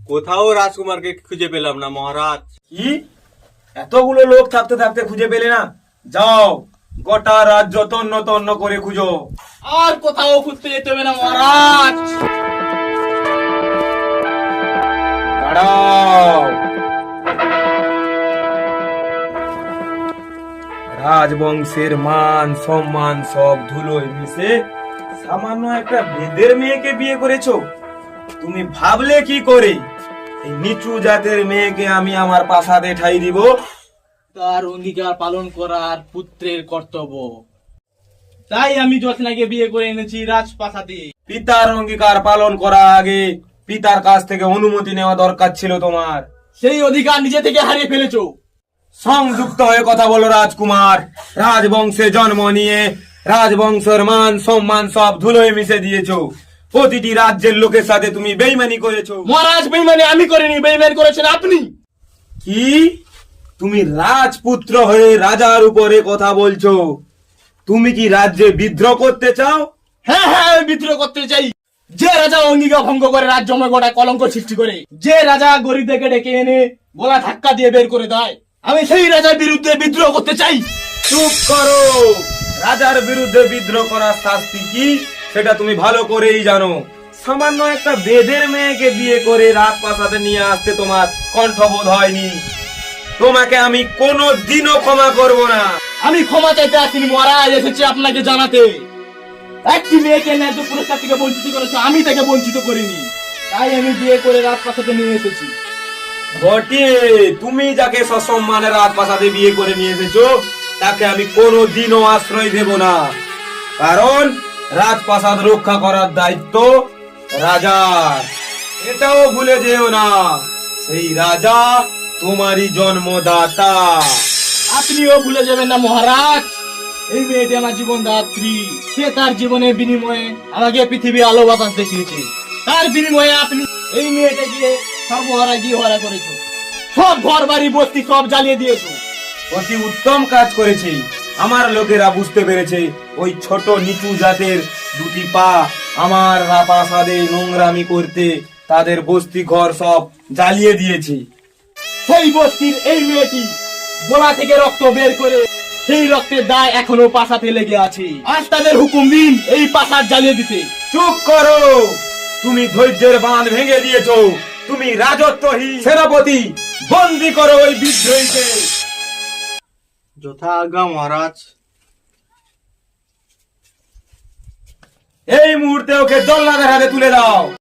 কোথাও রাজকুমারকে খুঁজে পেলাম না মহারাজ। কি এতগুলো লোক থাকতে থাকতে খুঁজে পেলে না? যাও গোটা রাজ্য তন্ন তন্ন করে খুঁজো। আর কোথাও খুঁজতে যেতে হবে না মহারাজ। দাঁড়াও, রাজবংশের মান সম্মান সব ধুলোয় মিশে সামান্য একটা বেদের মেয়েকে বিয়ে করেছো? তুমি ভাবলে কি করে এই নিচু জাতের মেয়েকে আমি আমার প্রাসাদে ঠাই দিব? তার অঙ্গীকার পালন করার পুত্রের কর্তব্য, তাই আমি জ্যোৎস্নাকে বিয়ে করে এনেছি রাজপ্রাসাদে। পিতার অঙ্গীকার পালন করার আগে পিতার কাছ থেকে অনুমতি নেওয়া দরকার ছিল তোমার। সেই অধিকার নিজে থেকে হারিয়ে ফেলেছো। সংযুক্ত হয়ে কথা বলো রাজকুমার। রাজবংশে জন্ম নিয়ে রাজবংশের মান সম্মান সব ধুলোয় মিশে দিয়েছো। প্রতিটি রাজ্যের লোকের সাথে তুমি বেইমানি করেছো। মহারাজ, বেইমানি আমি করিনি, বেইমান করেছেন আপনি। কি তুমি রাজপুত্র হয়ে রাজার উপরে কথা বলছো? তুমি কি রাজ্যে বিদ্রোহ করতে চাও? হ্যাঁ হ্যাঁ, আমি বিদ্রোহ করতে চাই। যে রাজা অঙ্গীকার ভঙ্গ করে রাজ্য গোটা কলঙ্ক সৃষ্টি করে, যে রাজা গরিবদেরকে ডেকে এনে গলা ধাক্কা দিয়ে বের করে দেয়, আমি সেই রাজার বিরুদ্ধে বিদ্রোহ করতে চাই। চুপ করো। রাজার বিরুদ্ধে বিদ্রোহ করার শাস্তি কি সেটা তুমি ভালো করেই জানো। সামান্য একটা বেদের মেয়েকে বিয়ে করে রাজপ্রাসাদে নিয়ে আসতে তোমার কণ্ঠবোধ হয়নি? তোমাকে আমি কোনো দিনও ক্ষমা করব না। আমি ক্ষমা চাইতে আসিনি মহারাজ, এসেছি আপনাকে জানাতে। একটি মেয়েকে ন্যায্য পুরস্কার থেকে বঞ্চিত করেছে, আমি তাকে বঞ্চিত করিনি, তাই আমি বিয়ে করে রাজপ্রাসাদে নিয়ে এসেছি। বটে, তুমি যাকে সসম্মানে রাজপ্রাসাদে বিয়ে করে নিয়ে এসেছো তাকে আমি কোনো দিনও আশ্রয় দেব না। কারণ রাজপ্রাসাদ রক্ষা করার দায়িত্ব রাজার। এটাও ভুলে যেও না, সেই রাজা তোমারই জন্মদাতা। আপনিও ভুলে যাবেন না মহারাজ, এই মেয়েটি আমার জীবন দাত্রী। সে তার জীবনের বিনিময়ে আমাকে পৃথিবী আলো বাতাস দেখিয়েছে। তার বিনিময়ে আপনি এই মেয়েটাকে সর্বহারা গৃহহারা করেছো, সব ঘর বাড়ি বস্তি সব জ্বালিয়ে দিয়েছো। অতি উত্তম কাজ করেছে। আমার লোকেরা বুঝতে পেরেছে ওই ছোট নিচু জাতের দুটি পা আমার প্রাসাদে নোংরামি করতে তাদের বস্তি ঘর সব জ্বালিয়ে দিয়েছে। সেই বস্তির এই মেয়েটি গোলা থেকে রক্ত বের করে সেই রক্তের দায় এখনো প্রাসাদে লেগে আছে। আজ তাদের হুকুম দিন এই প্রাসাদ জ্বালিয়ে দিতে। চুপ করো। তুমি ধৈর্যের বাঁধ ভেঙে দিয়েছো। তুমি রাজত্বহীন। সেনাপতি, বন্দি করো ওই বিদ্রোহীকে। যথা আজ্ঞা মহারাজ। এই মুহূর্তে ওকে জল্লাদের হাতে তুলে দাও।